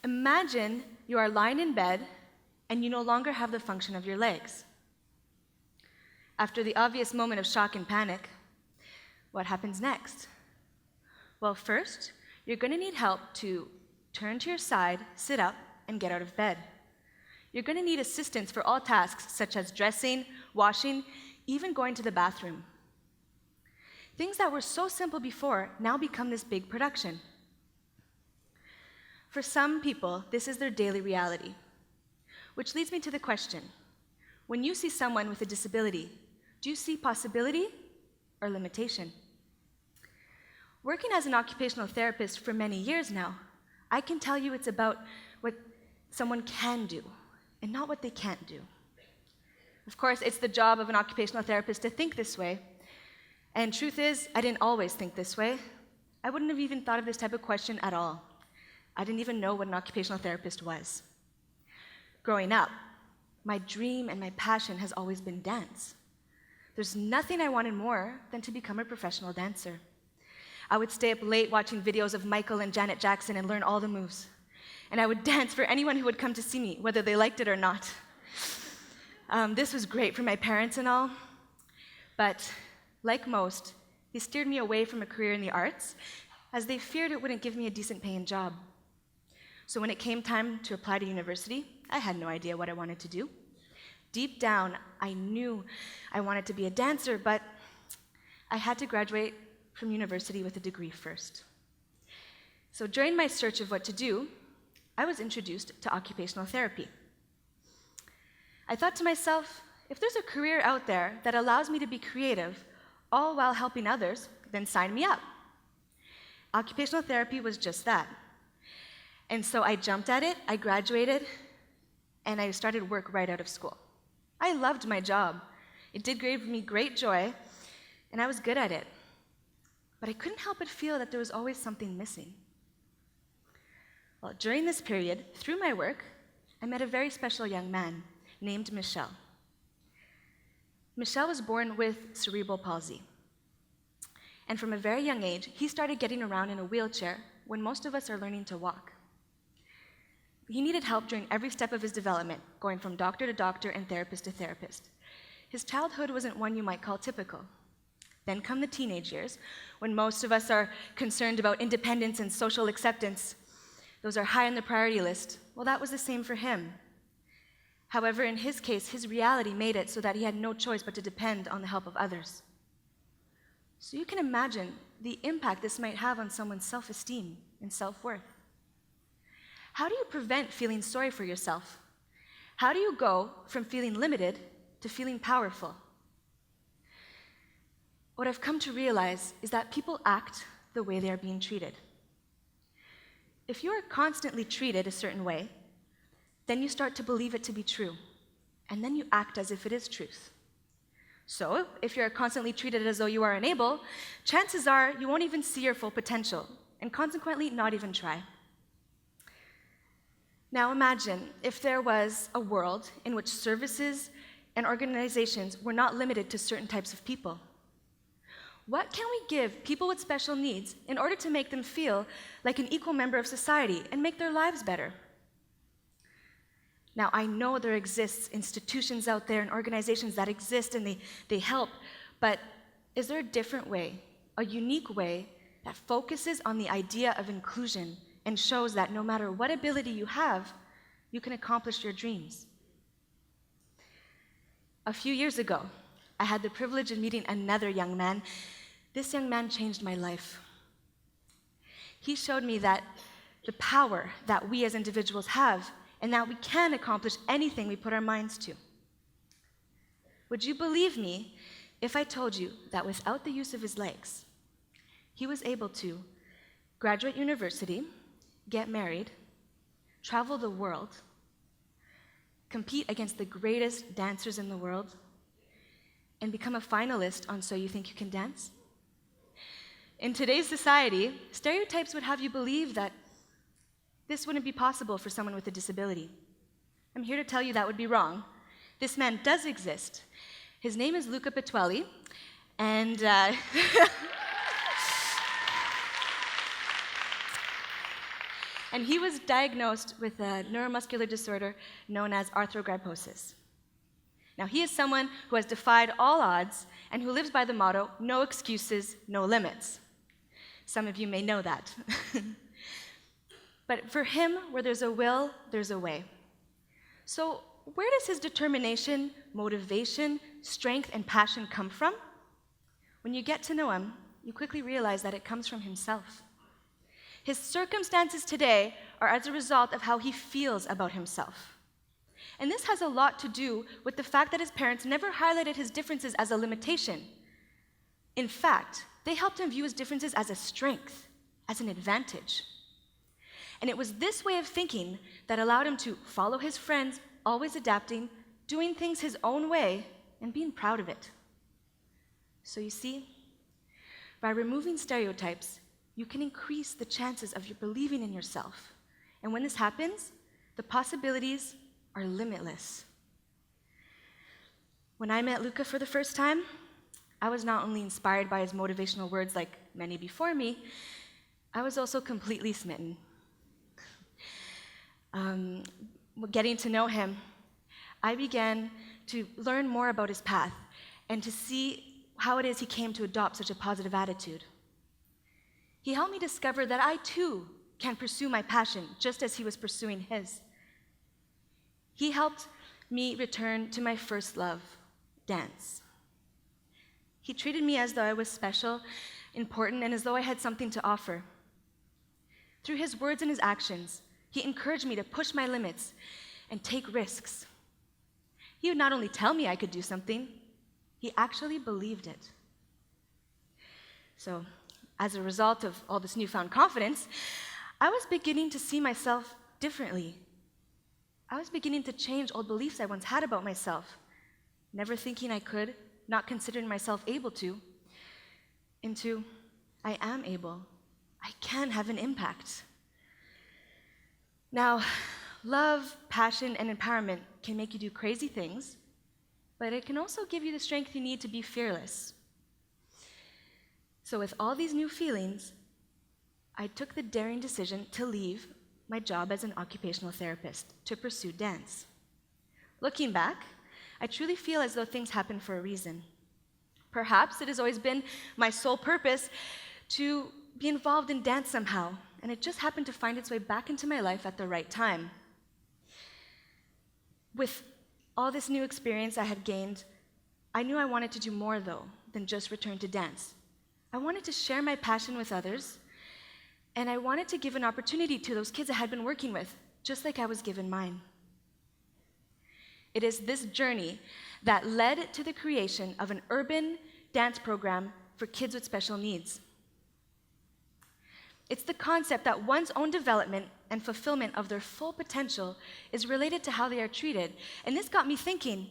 Imagine you are lying in bed and you no longer have the function of your legs. After the obvious moment of shock and panic, what happens next? Well, first, you're going to need help to turn to your side, sit up, and get out of bed. You're going to need assistance for all tasks such as dressing, washing, even going to the bathroom. Things that were so simple before now become this big production. For some people, this is their daily reality. Which leads me to the question, when you see someone with a disability, do you see possibility or limitation? Working as an occupational therapist for many years now, I can tell you it's about what someone can do and not what they can't do. Of course, it's the job of an occupational therapist to think this way. And truth is, I didn't always think this way. I wouldn't have even thought of this type of question at all. I didn't even know what an occupational therapist was. Growing up, my dream and my passion has always been dance. There's nothing I wanted more than to become a professional dancer. I would stay up late watching videos of Michael and Janet Jackson and learn all the moves. And I would dance for anyone who would come to see me, whether they liked it or not. This was great for my parents and all, but like most, they steered me away from a career in the arts as they feared it wouldn't give me a decent paying job. So when it came time to apply to university, I had no idea what I wanted to do. Deep down, I knew I wanted to be a dancer, but I had to graduate from university with a degree first. So during my search of what to do, I was introduced to occupational therapy. I thought to myself, if there's a career out there that allows me to be creative, all while helping others, then sign me up. Occupational therapy was just that. And so I jumped at it, I graduated, and I started work right out of school. I loved my job. It did give me great joy, and I was good at it. But I couldn't help but feel that there was always something missing. Well, during this period, through my work, I met a very special young man named Michel. Michel was born with cerebral palsy. And from a very young age, he started getting around in a wheelchair when most of us are learning to walk. He needed help during every step of his development, going from doctor to doctor and therapist to therapist. His childhood wasn't one you might call typical. Then come the teenage years, when most of us are concerned about independence and social acceptance. Those are high on the priority list. Well, that was the same for him. However, in his case, his reality made it so that he had no choice but to depend on the help of others. So you can imagine the impact this might have on someone's self-esteem and self-worth. How do you prevent feeling sorry for yourself? How do you go from feeling limited to feeling powerful? What I've come to realize is that people act the way they are being treated. If you are constantly treated a certain way, then you start to believe it to be true, and then you act as if it is truth. So, if you're constantly treated as though you are unable, chances are you won't even see your full potential, and consequently not even try. Now imagine if there was a world in which services and organizations were not limited to certain types of people. What can we give people with special needs in order to make them feel like an equal member of society and make their lives better? Now, I know there exists institutions out there and organizations that exist and they help, but is there a different way, a unique way that focuses on the idea of inclusion and shows that no matter what ability you have, you can accomplish your dreams? A few years ago, I had the privilege of meeting another young man. This young man changed my life. He showed me that the power that we as individuals have and that we can accomplish anything we put our minds to. Would you believe me if I told you that without the use of his legs, he was able to graduate university, get married, travel the world, compete against the greatest dancers in the world, and become a finalist on So You Think You Can Dance? In today's society, stereotypes would have you believe that this wouldn't be possible for someone with a disability. I'm here to tell you that would be wrong. This man does exist. His name is Luca Patuelli, and and he was diagnosed with a neuromuscular disorder known as arthrogryposis. Now, he is someone who has defied all odds and who lives by the motto, no excuses, no limits. Some of you may know that. But for him, where there's a will, there's a way. So where does his determination, motivation, strength, and passion come from? When you get to know him, you quickly realize that it comes from himself. His circumstances today are as a result of how he feels about himself. And this has a lot to do with the fact that his parents never highlighted his differences as a limitation. In fact, they helped him view his differences as a strength, as an advantage. And it was this way of thinking that allowed him to follow his friends, always adapting, doing things his own way, and being proud of it. So you see, by removing stereotypes, you can increase the chances of you believing in yourself. And when this happens, the possibilities are limitless. When I met Luca for the first time, I was not only inspired by his motivational words like many before me, I was also completely smitten. Getting to know him, I began to learn more about his path and to see how it is he came to adopt such a positive attitude. He helped me discover that I too can pursue my passion just as he was pursuing his. He helped me return to my first love, dance. He treated me as though I was special, important, and as though I had something to offer. Through his words and his actions, he encouraged me to push my limits and take risks. He would not only tell me I could do something, he actually believed it. So, as a result of all this newfound confidence, I was beginning to see myself differently. I was beginning to change old beliefs I once had about myself, never thinking I could, not considering myself able to, into I am able, I can have an impact. Now, love, passion, and empowerment can make you do crazy things, but it can also give you the strength you need to be fearless. So with all these new feelings, I took the daring decision to leave my job as an occupational therapist to pursue dance. Looking back, I truly feel as though things happen for a reason. Perhaps it has always been my sole purpose to be involved in dance somehow, and it just happened to find its way back into my life at the right time. With all this new experience I had gained, I knew I wanted to do more, though, than just return to dance. I wanted to share my passion with others, and I wanted to give an opportunity to those kids I had been working with, just like I was given mine. It is this journey that led to the creation of an urban dance program for kids with special needs. It's the concept that one's own development and fulfillment of their full potential is related to how they are treated. And this got me thinking,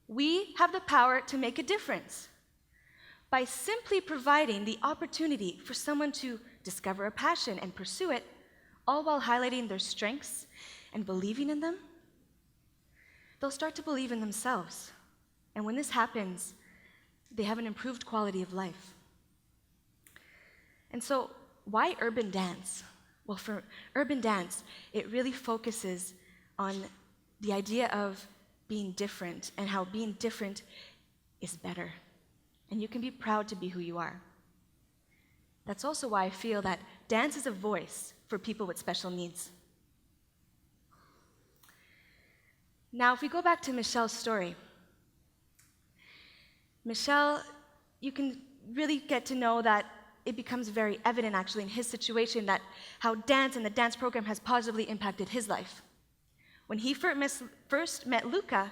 we have the power to make a difference. By simply providing the opportunity for someone to discover a passion and pursue it, all while highlighting their strengths and believing in them, they'll start to believe in themselves. And when this happens, they have an improved quality of life. And so, why urban dance? Well, for urban dance, it really focuses on the idea of being different and how being different is better. And you can be proud to be who you are. That's also why I feel that dance is a voice for people with special needs. Now, if we go back to Michelle's story, Michelle, you can really get to know that it becomes very evident, actually, in his situation that how dance and the dance program has positively impacted his life. When he first met Luca,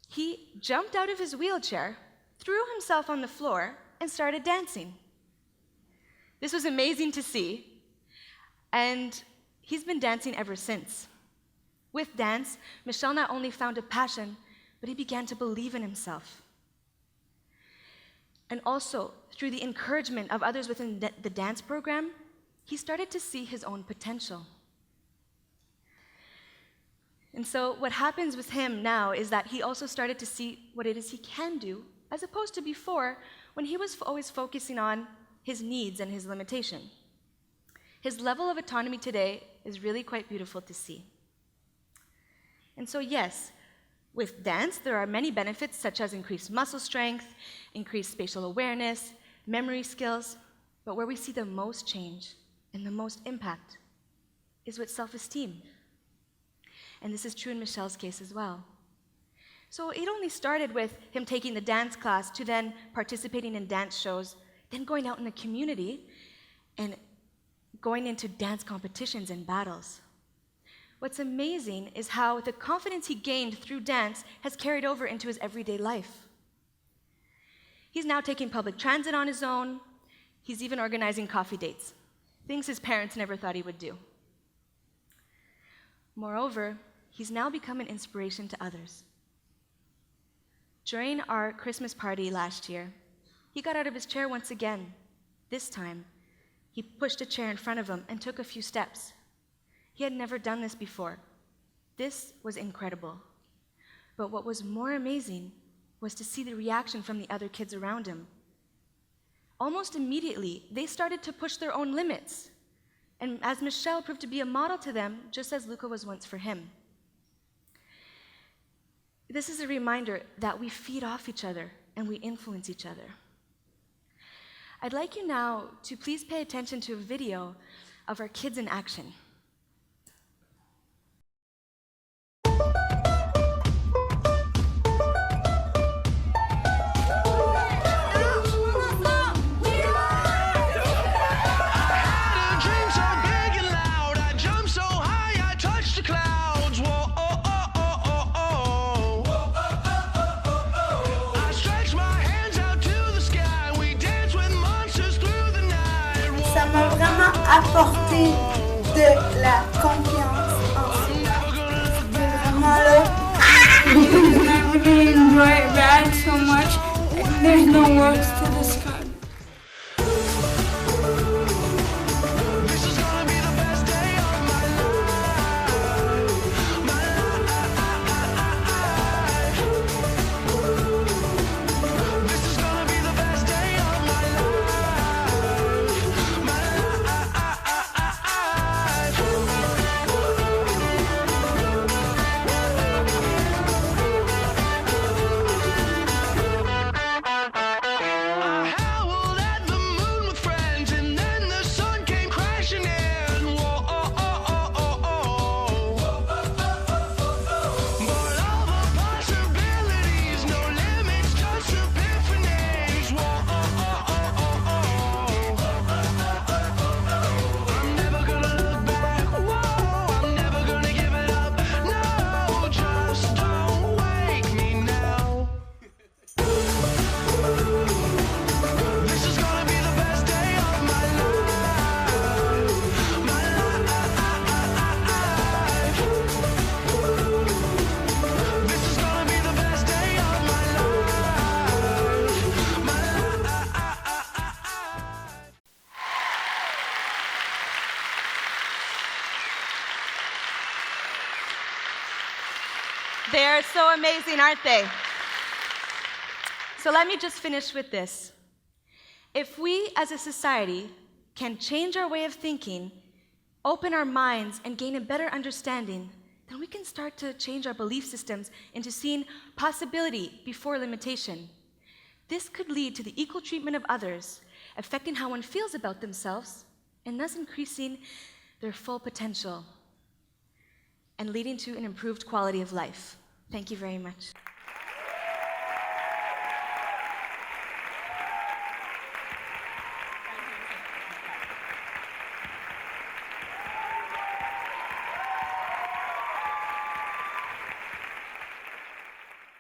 he jumped out of his wheelchair, threw himself on the floor, and started dancing. This was amazing to see, and he's been dancing ever since. With dance, Michelle not only found a passion, but he began to believe in himself. And also, through the encouragement of others within the dance program, he started to see his own potential. And so what happens with him now is that he also started to see what it is he can do, as opposed to before, when he was always focusing on his needs and his limitation. His level of autonomy today is really quite beautiful to see. And so yes, with dance, there are many benefits such as increased muscle strength, increased spatial awareness, memory skills, but where we see the most change and the most impact is with self-esteem. And this is true in Michelle's case as well. So it only started with him taking the dance class to then participating in dance shows, then going out in the community and going into dance competitions and battles. What's amazing is how the confidence he gained through dance has carried over into his everyday life. He's now taking public transit on his own. He's even organizing coffee dates, things his parents never thought he would do. Moreover, he's now become an inspiration to others. During our Christmas party last year, he got out of his chair once again. This time, he pushed a chair in front of him and took a few steps. He had never done this before. This was incredible. But what was more amazing was to see the reaction from the other kids around him. Almost immediately, they started to push their own limits. And as Michelle proved to be a model to them, just as Luca was once for him. This is a reminder that we feed off each other and we influence each other. I'd like you now to please pay attention to a video of our kids in action. Ça m'a vraiment apporté de la confiance en soi. C'était vraiment là. I really enjoy RAD so much. There's no words to describe. They're so amazing, aren't they? So let me just finish with this. If we as a society can change our way of thinking, open our minds, and gain a better understanding, then we can start to change our belief systems into seeing possibility before limitation. This could lead to the equal treatment of others, affecting how one feels about themselves, and thus increasing their full potential, and leading to an improved quality of life. Thank you very much.